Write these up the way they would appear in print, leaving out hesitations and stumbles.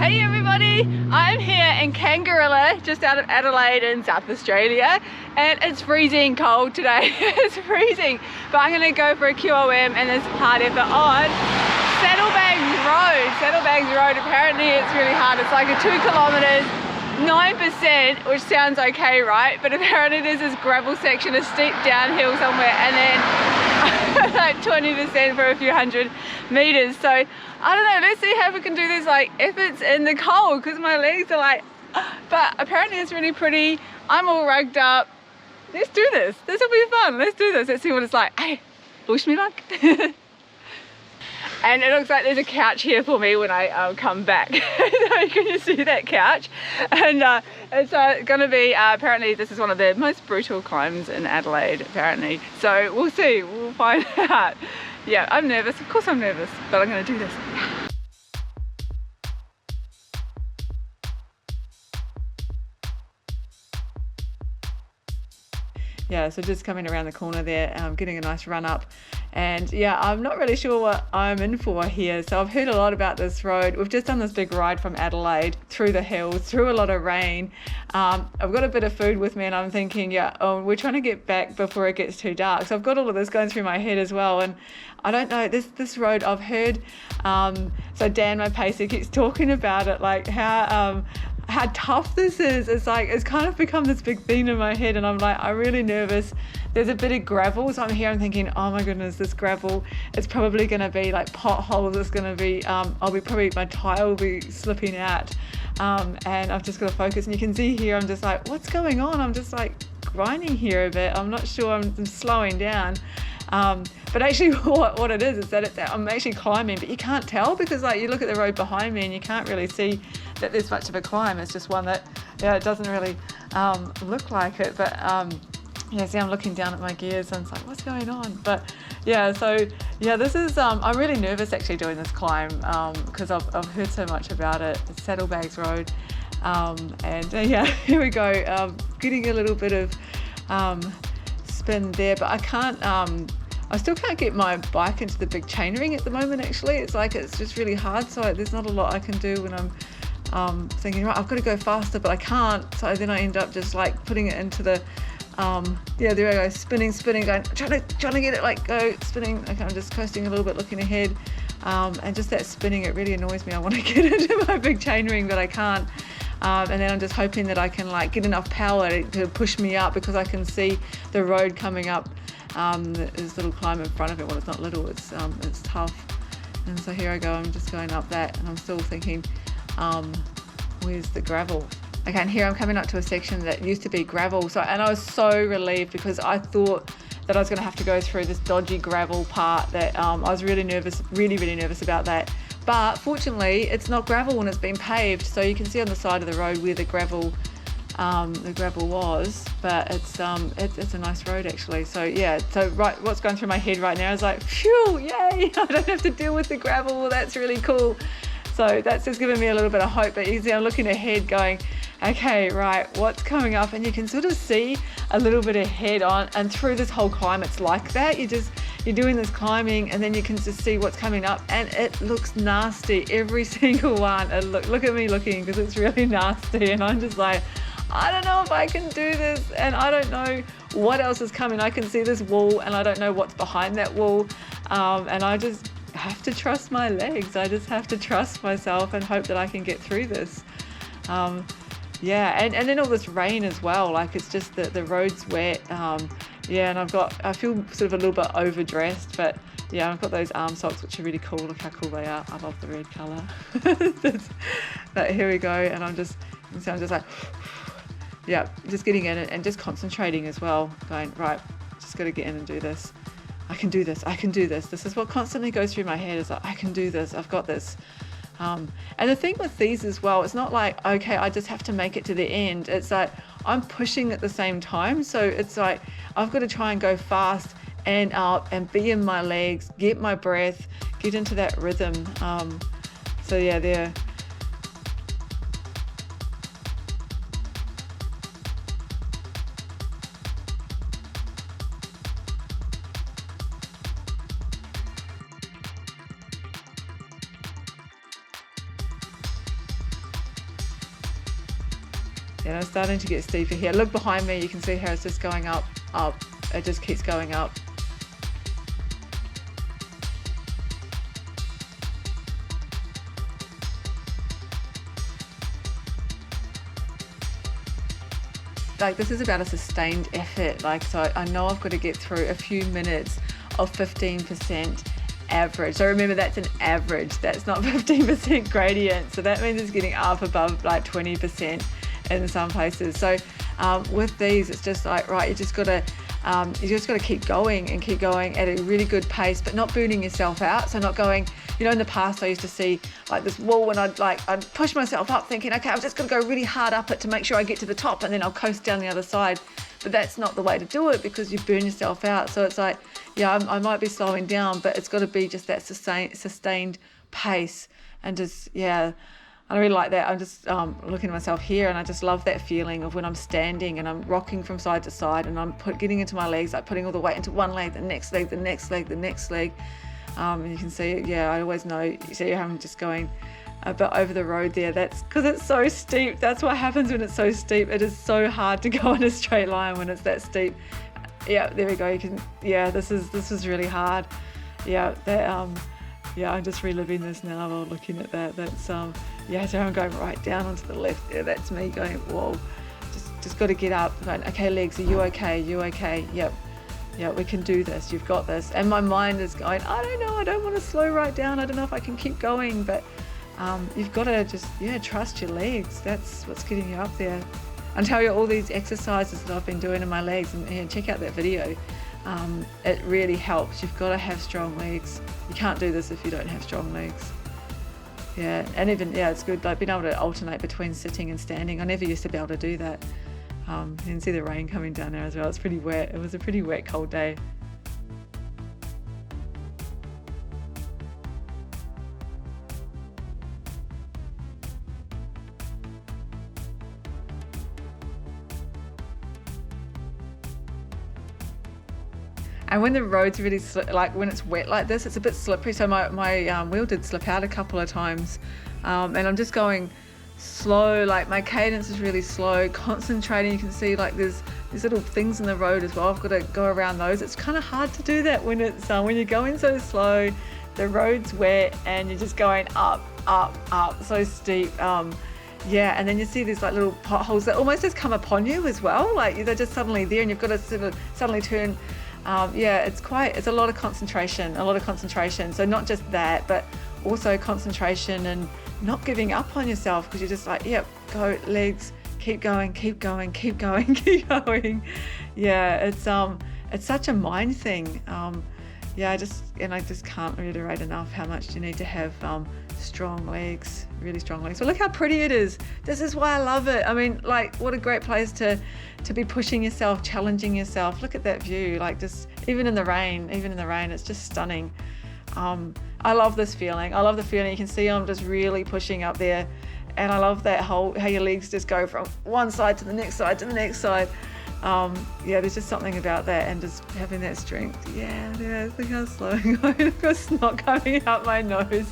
Hey everybody, I'm here in Kangarilla, just out of Adelaide in South Australia, and it's freezing cold today. It's freezing, but I'm going to go for a QOM and this hard effort on Saddlebags Road. Saddlebags Road, apparently it's really hard. It's like a 2 kilometers, 9%, which sounds okay, right? But apparently there's this gravel section, a steep downhill somewhere, and then like 20% for a few hundred meters. So I don't know, let's see how we can do this like if it's in the cold, because my legs are like, but apparently it's really pretty. I'm all rugged up. Let's do this. This will be fun. Let's do this. Let's see what it's like. Hey, wish me luck. And it looks like there's a couch here for me when I come back. So can you see that couch? And it's gonna be, apparently this is one of the most brutal climbs in Adelaide, apparently. So we'll see, we'll find out. Yeah, I'm nervous, of course I'm nervous, but I'm gonna do this. Yeah, so just coming around the corner there, getting a nice run up. And yeah, I'm not really sure what I'm in for here. So I've heard a lot about this road. We've just done this big ride from Adelaide through the hills, through a lot of rain. I've got a bit of food with me and I'm thinking, yeah, oh, we're trying to get back before it gets too dark. So I've got all of this going through my head as well. And I don't know, this road I've heard, so Dan, my pacer, keeps talking about it, like how tough this is. It's like, it's kind of become this big thing in my head, and I'm like, I'm really nervous. There's a bit of gravel, so I'm here, I'm thinking, oh my goodness, this gravel, it's probably going to be like potholes. It's going to be, my tire will be slipping out, and I've just got to focus. And you can see here, I'm just like, what's going on? I'm just like grinding here a bit. I'm not sure, I'm slowing down. But actually what it is that I'm actually climbing, but you can't tell because like you look at the road behind me and you can't really see that there's much of a climb. It's just one that, yeah, it doesn't really look like it. But yeah, see, I'm looking down at my gears and it's like, what's going on? But yeah, so yeah, this is, I'm really nervous actually doing this climb because I've heard so much about it. It's Saddlebags Road. And yeah, here we go, getting a little bit of spin there, but I can't, I still can't get my bike into the big chainring at the moment actually. It's like, it's just really hard, so there's not a lot I can do when I'm thinking, right, I've got to go faster, but I can't. So then I end up just like putting it into the, yeah, there I go, spinning, going, trying to get it like go, spinning. Okay, I'm just coasting a little bit, looking ahead. And just that spinning, it really annoys me. I want to get into my big chainring, but I can't. And then I'm just hoping that I can like get enough power to push me up, because I can see the road coming up. There's a little climb in front of it. Well, it's not little, it's tough. And so here I go, I'm just going up that, and I'm still thinking, where's the gravel? Okay, and here I'm coming up to a section that used to be gravel. So, and I was so relieved because I thought that I was going to have to go through this dodgy gravel part that I was really nervous, really nervous about that. But fortunately, it's not gravel when it's been paved. So you can see on the side of the road where the gravel was, but it's a nice road actually. So yeah, so right, what's going through my head right now is like, phew, yay, I don't have to deal with the gravel. Well, that's really cool. So that's just giving me a little bit of hope. But you can see I'm looking ahead going, okay, right, what's coming up? And you can sort of see a little bit ahead on, and through this whole climb, it's like that. You're doing this climbing and then you can just see what's coming up, and it looks nasty, every single one. And look at me looking, because it's really nasty, and I'm just like, I don't know if I can do this, and I don't know what else is coming. I can see this wall and I don't know what's behind that wall, and I just have to trust my legs. I just have to trust myself and hope that I can get through this. Yeah, and then all this rain as well, like it's just the road's wet. Yeah, and I feel sort of a little bit overdressed, but yeah, I've got those arm socks which are really cool. Look how cool they are. I love the red colour. But here we go, and I'm just like, yeah, just getting in and just concentrating as well, going, right, just got to get in and do this. I can do this. This is what constantly goes through my head, is like, I can do this. I've got this. And the thing with these as well, it's not like, okay, I just have to make it to the end. It's like I'm pushing at the same time. So it's like I've got to try and go fast and up and be in my legs, get my breath, get into that rhythm. So yeah, there. You know, it's starting to get steeper here. Look behind me, you can see how it's just going up, up. It just keeps going up. Like, this is about a sustained effort. Like, so I know I've got to get through a few minutes of 15% average. So remember, that's an average. That's not 15% gradient. So that means it's getting up above like 20% in some places. So with these, it's just like, right, you just got to keep going and keep going at a really good pace, but not burning yourself out. So not going, you know, in the past I used to see like this wall and I'd push myself up thinking, okay, I've just got to go really hard up it to make sure I get to the top, and then I'll coast down the other side. But that's not the way to do it, because you burn yourself out. So it's like, yeah, I might be slowing down, but it's got to be just that sustained pace. And just, yeah, I really like that. I'm just looking at myself here, and I just love that feeling of when I'm standing and I'm rocking from side to side, and I'm getting into my legs, like putting all the weight into one leg, the next leg, the next leg, the next leg. And you can see, yeah, I always know, you see how I'm just going a bit over the road there. That's because it's so steep. That's what happens when it's so steep. It is so hard to go in a straight line when it's that steep. Yeah, there we go. You can, yeah, this is really hard. Yeah, that yeah, I'm just reliving this now while looking at that. That's yeah, so I'm going right down onto the left there. That's me going, whoa, just got to get up. Going, okay, legs, are you okay? You okay? Yep. Yeah, we can do this. You've got this. And my mind is going, I don't know. I don't want to slow right down. I don't know if I can keep going. But you've got to just, yeah, trust your legs. That's what's getting you up there. I'll tell you all these exercises that I've been doing in my legs, and check out that video. It really helps. You've got to have strong legs. You can't do this if you don't have strong legs. Yeah, and even, yeah, it's good, like being able to alternate between sitting and standing. I never used to be able to do that. You can see the rain coming down there as well. It's pretty wet. It was a pretty wet, cold day. And when the road's really like when it's wet like this, it's a bit slippery. So my wheel did slip out a couple of times, and I'm just going slow. Like my cadence is really slow, concentrating. You can see like there's these little things in the road as well. I've got to go around those. It's kind of hard to do that when it's when you're going so slow, the road's wet, and you're just going up, up, up, so steep. Yeah, and then you see these like little potholes that almost just come upon you as well. Like they're just suddenly there, and you've got to sort of suddenly turn. Yeah, it's a lot of concentration, So not just that, but also concentration and not giving up on yourself, because you're just like, yep, go legs, keep going, keep going, keep going, keep going. Yeah, it's such a mind thing. Yeah, I just can't reiterate enough how much you need to have strong legs, really strong legs. So look how pretty it is. This is why I love it. I mean, like, what a great place to be pushing yourself, challenging yourself. Look at that view, like just even in the rain, it's just stunning. I love this feeling. I love the feeling. You can see I'm just really pushing up there, and I love that how your legs just go from one side to the next side to the next side. Yeah, there's just something about that, and just having that strength. Yeah, look how slow I'm going. I've got snot coming out my nose.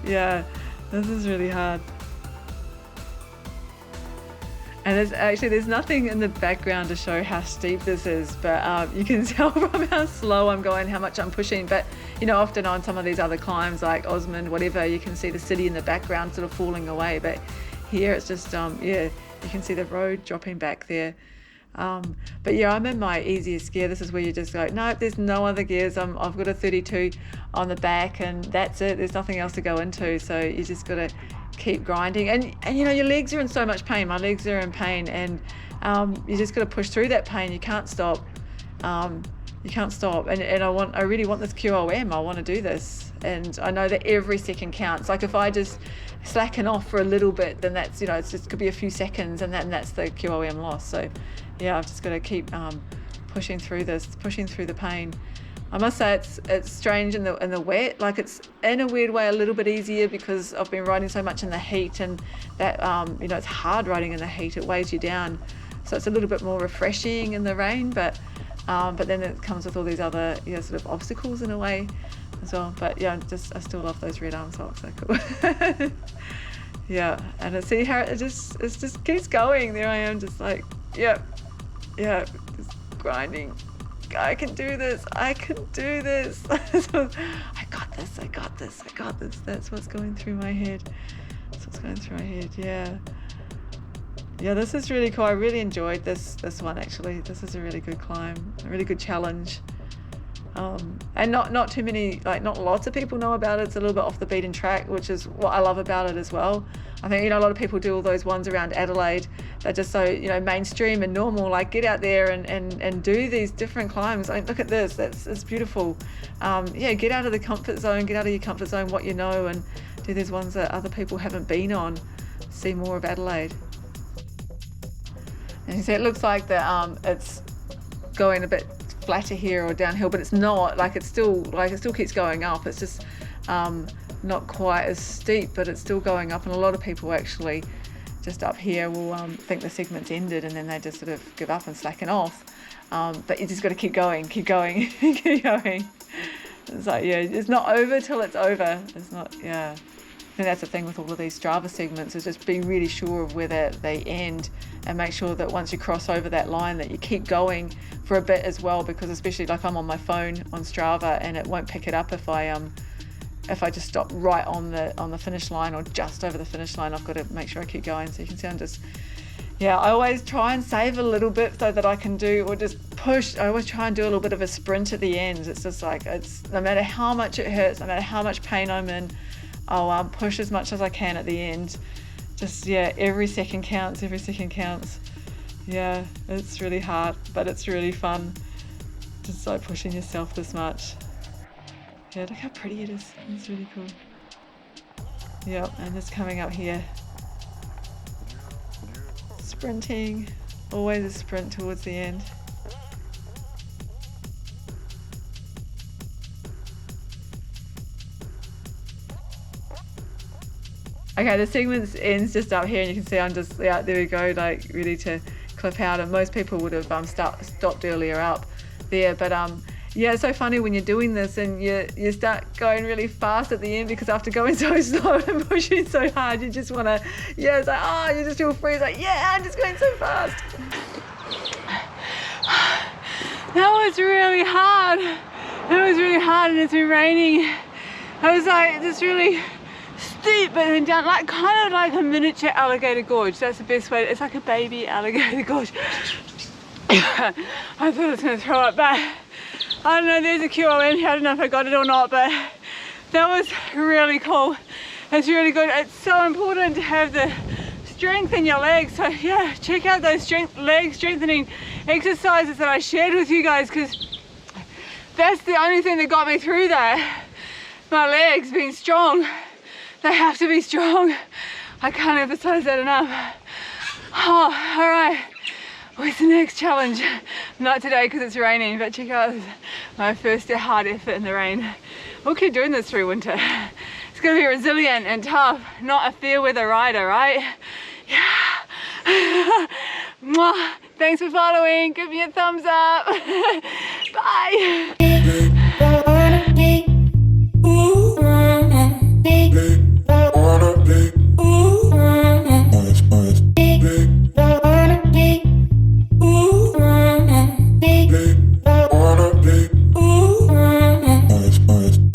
Yeah, this is really hard. And there's nothing in the background to show how steep this is, but you can tell from how slow I'm going, how much I'm pushing. But you know, often on some of these other climbs like Osmond, whatever, you can see the city in the background sort of falling away. But here it's just, yeah, you can see the road dropping back there. But yeah, I'm in my easiest gear. This is where you just go, no, there's no other gears. I've got a 32 on the back, and that's it. There's nothing else to go into. So you just got to keep grinding. And you know, your legs are in so much pain. My legs are in pain, and you just got to push through that pain. You can't stop. You can't stop. And I really want this QOM. I want to do this. And I know that every second counts. Like if I just slacken off for a little bit, then that's, you know, it's just could be a few seconds, and that's the QOM loss. So yeah, I've just got to keep pushing through the pain. I must say it's strange in the wet. Like it's in a weird way a little bit easier because I've been riding so much in the heat, and that you know, it's hard riding in the heat. It weighs you down, so it's a little bit more refreshing in the rain. But then it comes with all these other, you know, sort of obstacles in a way as well. But yeah, I still love those red arm socks. They're cool. Yeah, and see how it just keeps going. There I am, just like, yeah, just grinding. I can do this. I can do this. So, I got this. I got this. I got this. That's what's going through my head. That's what's going through my head. Yeah. Yeah, this is really cool. I really enjoyed this one actually. This is a really good climb, a really good challenge. And not too many, like not lots of people know about it. It's a little bit off the beaten track, which is what I love about it as well. I think, a lot of people do all those ones around Adelaide. They're just so, mainstream and normal, like get out there and do these different climbs. I mean, look at this, it's beautiful. Get out of the comfort zone, get out of your comfort zone, what you know, and do these ones that other people haven't been on. See more of Adelaide. And you see, it looks like it's going a bit flatter here or downhill, but it's not. It still keeps going up. It's just not quite as steep, but it's still going up. And a lot of people actually just up here will think the segment's ended, and then they just sort of give up and slacken off. But you just got to keep going, keep going, keep going. It's like, it's not over till it's over. It's not, I think that's the thing with all of these Strava segments, is just being really sure of where they end, and make sure that once you cross over that line that you keep going for a bit as well, because especially I'm on my phone on Strava and it won't pick it up if I just stop right on the finish line or just over the finish line. I've got to make sure I keep going. So you can see I'm just, I always try and save a little bit so that I can do, or just push. I always try and do a little bit of a sprint at the end. It's just it's no matter how much it hurts, no matter how much pain I'm in, I'll push as much as I can at the end. Just, every second counts, every second counts. Yeah, it's really hard, but it's really fun. Just pushing yourself this much. Yeah, look how pretty it is. It's really cool. Yeah, and just coming up here. Sprinting. Always a sprint towards the end. Okay, the segment ends just up here, and you can see I'm just, there we go, ready to clip out, and most people would have stopped earlier up there, but it's so funny when you're doing this and you start going really fast at the end, because after going so slow and pushing so hard, you just want to, it's like, you just feel free, it's like, I'm just going so fast. That was really hard. It was really hard, and it's been raining. I was just really steep, but then down, kind of like a miniature alligator gorge. That's the best way. It's like a baby alligator gorge. I thought I was going to throw up, but I don't know, there's a QOM. I don't know if I got it or not, but that was really cool. It's really good. It's so important to have the strength in your legs. So check out those leg strengthening exercises that I shared with you guys, because that's the only thing that got me through that. My legs being strong. They have to be strong. I can't emphasize that enough. Oh, all right. What's the next challenge? Not today because it's raining, but check out my first hard effort in the rain. We'll keep doing this through winter. It's gonna be resilient and tough, not a fair weather rider, right? Yeah. Thanks for following. Give me a thumbs up. Bye.